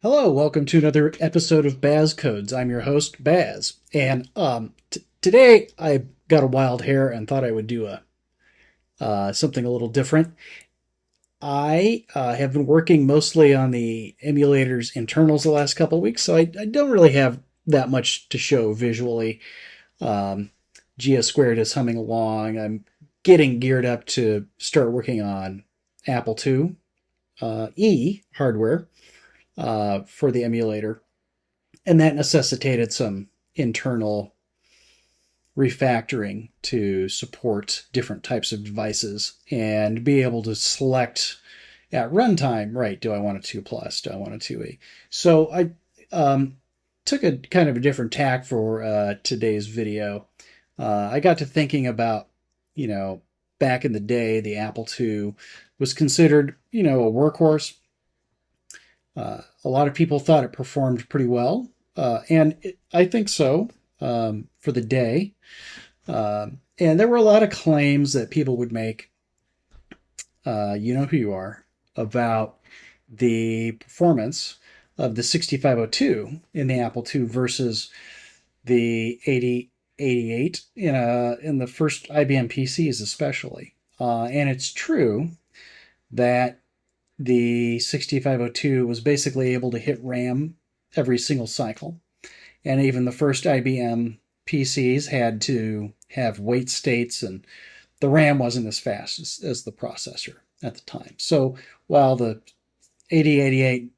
Hello, welcome to another episode of Baz Codes. I'm your host, Baz, and today I got a wild hair and thought I would do a something a little different. I have been working mostly on the emulator's internals the last couple of weeks, so I don't really have that much to show visually. Um, GS Squared is humming along. I'm getting geared up to start working on Apple II E hardware for the emulator, and that necessitated some internal refactoring to support different types of devices and be able to select at runtime, right, do I want a 2 plus, do I want a 2E? So I took a kind of a different tack for today's video. I got to thinking about, you know, back in the day, the Apple II was considered, a workhorse. A lot of people thought it performed pretty well, I think so for the day. And there were a lot of claims that people would make, you know who you are, about the performance of the 6502 in the Apple II versus the 8088 in the first IBM PCs especially. And it's true that the 6502 was basically able to hit RAM every single cycle. And even the first IBM PCs had to have wait states, and the RAM wasn't as fast as the processor at the time. So while the 8088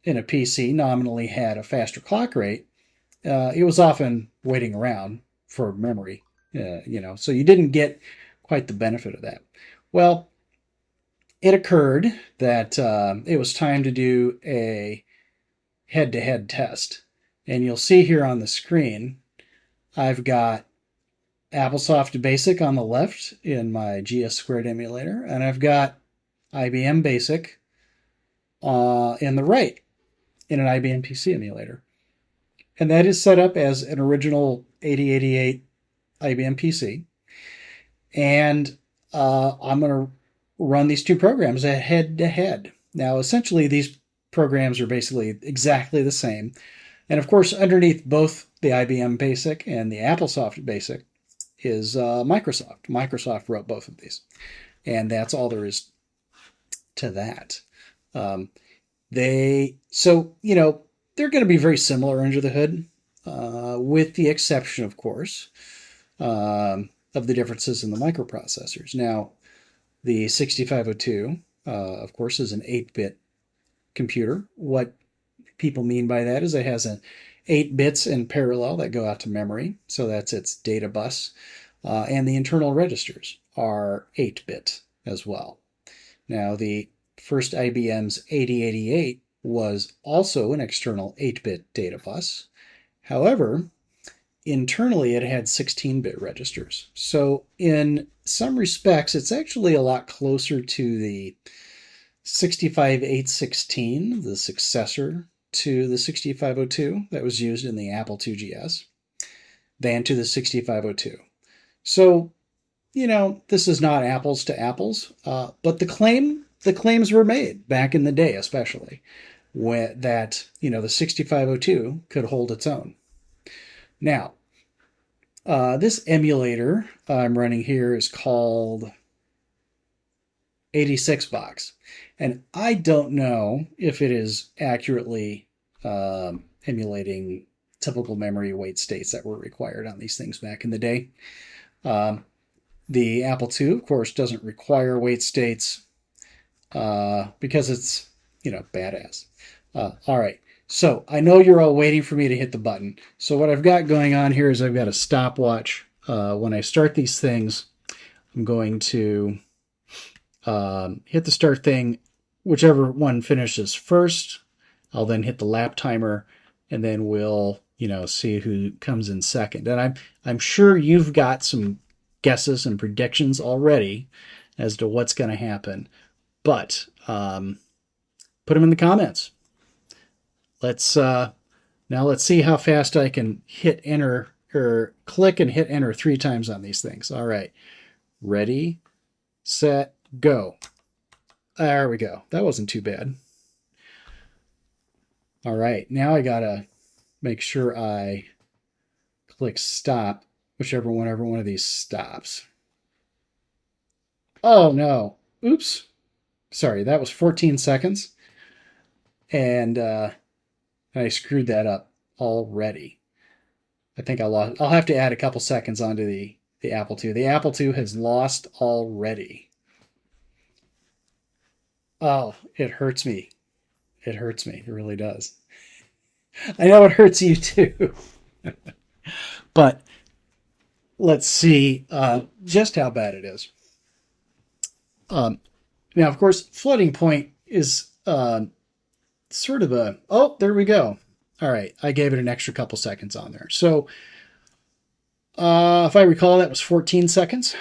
in a PC nominally had a faster clock rate, it was often waiting around for memory, so you didn't get quite the benefit of that. Well, it occurred that it was time to do a head-to-head test. And you'll see here on the screen, I've got AppleSoft Basic on the left in my GS Squared emulator, and I've got IBM Basic in the right in an IBM PC emulator. And that is set up as an original 8088 IBM PC. And I'm going to run these two programs head to head. Now, essentially, these programs are basically exactly the same. And of course, underneath both the IBM Basic and the AppleSoft Basic is Microsoft. Microsoft wrote both of these. And that's all there is to that. They're going to be very similar under the hood, with the exception, of course, of the differences in the microprocessors. Now, the 6502, of course, is an 8-bit computer. What people mean by that is it has 8 bits in parallel that go out to memory, so that's its data bus. And the internal registers are 8-bit as well. Now, the first IBM's 8088 was also an external 8-bit data bus. However, internally it had 16-bit registers. So in some respects, it's actually a lot closer to the 65816, the successor to the 6502 that was used in the Apple II GS, than to the 6502. So, this is not apples to apples, but the claims were made back in the day, especially, that, the 6502 could hold its own. Now, this emulator I'm running here is called 86box. And I don't know if it is accurately emulating typical memory wait states that were required on these things back in the day. The Apple II, of course, doesn't require wait states because it's, badass. All right. So I know you're all waiting for me to hit the button. So what I've got going on here is I've got a stopwatch. When I start these things, I'm going to hit the start thing. Whichever one finishes first, I'll then hit the lap timer, and then we'll, see who comes in second. And I'm sure you've got some guesses and predictions already as to what's going to happen. But put them in the comments. Let's see how fast I can hit enter, or click and hit enter 3 times on these things. All right. Ready, set, go. There we go. That wasn't too bad. All right, now I gotta make sure I click stop, whenever one of these stops. Oh no, oops. Sorry, that was 14 seconds, and I screwed that up already. I think I lost. I'll have to add a couple seconds onto the Apple II. The Apple II has lost already. Oh, it hurts me. It hurts me. It really does. I know it hurts you too. But let's see just how bad it is. Um, Now, of course, floating point is sort of a. Oh, there we go. All right, I gave it an extra couple seconds on there. So, if I recall, that was 14 seconds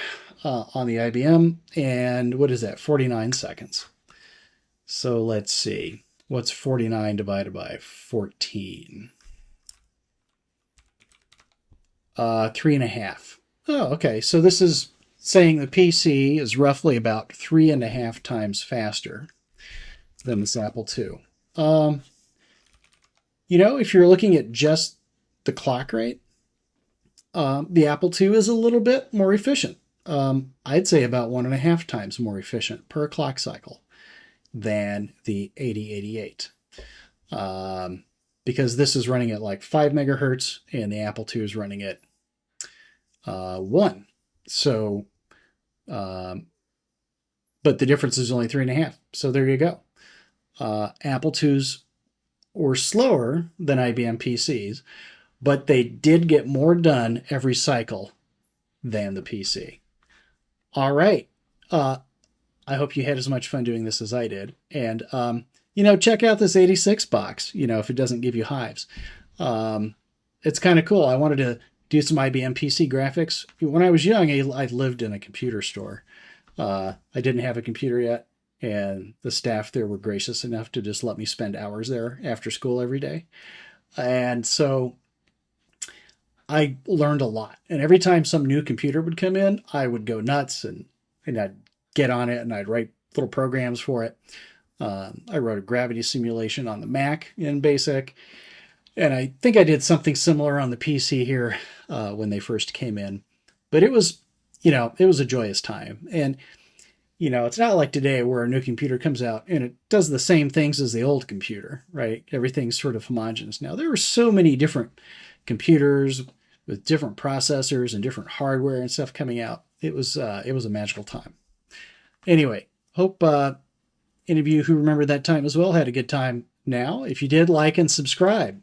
on the IBM, and what is that? 49 seconds. So let's see. What's 49 divided by 14? 3.5. Oh, okay. So this is saying the PC is roughly about 3.5 times faster than this Apple II. If you're looking at just the clock rate, the Apple II is a little bit more efficient. I'd say about 1.5 times more efficient per clock cycle than the 8088. Because this is running at like 5 megahertz and the Apple II is running at 1. So, but the difference is only 3.5. So there you go. Apple IIs were slower than IBM PCs, but they did get more done every cycle than the PC. All right. I hope you had as much fun doing this as I did. And, check out this 86 box, if it doesn't give you hives. It's kind of cool. I wanted to do some IBM PC graphics. When I was young, I lived in a computer store. I didn't have a computer yet, and the staff there were gracious enough to just let me spend hours there after school every day. And so I learned a lot. And every time some new computer would come in, I would go nuts and I'd get on it and I'd write little programs for it. I wrote a gravity simulation on the Mac in BASIC. And I think I did something similar on the PC here when they first came in. But it was a joyous time. And, it's not like today where a new computer comes out and it does the same things as the old computer, right? Everything's sort of homogenous now. There were so many different computers with different processors and different hardware and stuff coming out. It was a magical time. Anyway, hope any of you who remember that time as well had a good time now. If you did, like and subscribe.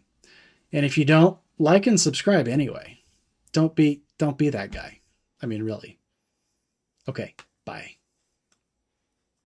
And if you don't, like and subscribe anyway. Don't be that guy. I mean, really. Okay, bye.